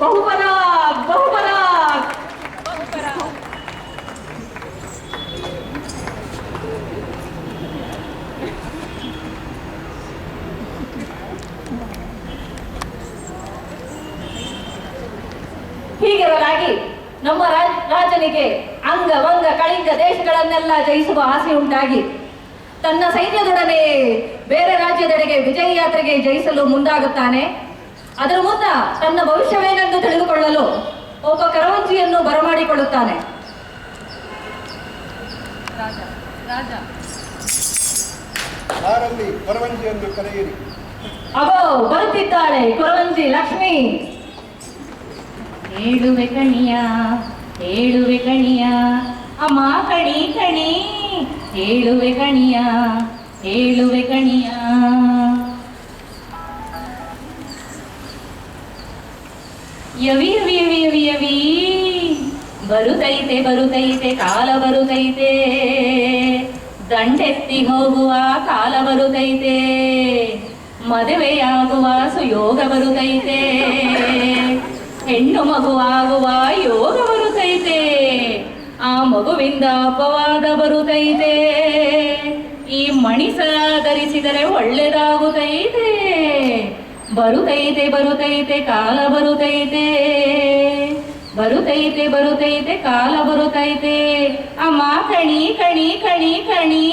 ಬಹುಪರಾಗ್ ಬಹುಪರಾಗ್ ಬಹುಪರಾಗ್. ಹೀಗಿರಲಾಗಿ ನಮ್ಮ ರಾಜನಿಗೆ ಅಂಗ ವಂಗ ಕಳಿಂಗ ದೇಶಗಳನ್ನೆಲ್ಲ ಜಯಿಸುವ ಆಸೆ ಉಂಟಾಗಿ ತನ್ನ ಸೈನ್ಯದೊಡನೆ ಬೇರೆ ರಾಜ್ಯದೆಡೆಗೆ ವಿಜಯ ಯಾತ್ರೆಗೆ ಜಯಿಸಲು ಮುಂದಾಗುತ್ತಾನೆ. ಅದರ ಮುನ್ನ ತನ್ನ ಭವಿಷ್ಯವೇನೆಂದು ತಿಳಿದುಕೊಳ್ಳಲು ಒಬ್ಬ ಕರವಂಜಿಯನ್ನು ಬರಮಾಡಿಕೊಳ್ಳುತ್ತಾನೆ. ಕರವಂಜಿಯನ್ನು ಕರೆಯಿರಿ. ಅಗೋ ಬರುತ್ತಿದ್ದಾಳೆ ಕೊರವಂಜಿ ಲಕ್ಷ್ಮಿ. ಹೇಳುವೆ ಕಣಿಯ ಹೇಳುವೆ ಕಣಿಯ ಅಮ್ಮ ಕಣಿ ಕಣಿ ಹೇಳುವೆ ಕಣಿಯ ಹೇಳುವೆ ಕಣಿಯ. ಯವಿ ಯವಿ ಯವಿ ಯವಿ ಯವಿ ಬರುತ್ತೈತೆ ಬರುತ್ತೈತೆ ಕಾಲ ಬರುತ್ತೈತೆ, ದಂಡೆತ್ತಿ ಹೋಗುವ ಕಾಲ ಬರುತ್ತೈತೆ, ಮದುವೆಯಾಗುವ ಸುಯೋಗ ಬರುತ್ತೈತೆ, ಹೆಣ್ಣು ಮಗುವಾಗುವ ಯೋಗ ಬರುತ್ತೈತೆ, ಆ ಮಗುವಿಂದ ಅಪವಾದ ಬರುತ್ತೈತೆ, ಈ ಮಣಿಸ ಧರಿಸಿದರೆ ಒಳ್ಳೆದಾಗುತ್ತೈತೆ, ಬರುತ್ತೈತೆ ಬರುತ್ತೈತೆ ಕಾಲ ಬರುತ್ತೈತೆ, ಬರುತ್ತೈತೆ ಬರುತ್ತೈತೆ ಕಾಲ ಬರುತ್ತೈತೆ, ಅಮ್ಮ ಕಣಿ ಕಣಿ ಕಣಿ ಕಣಿ.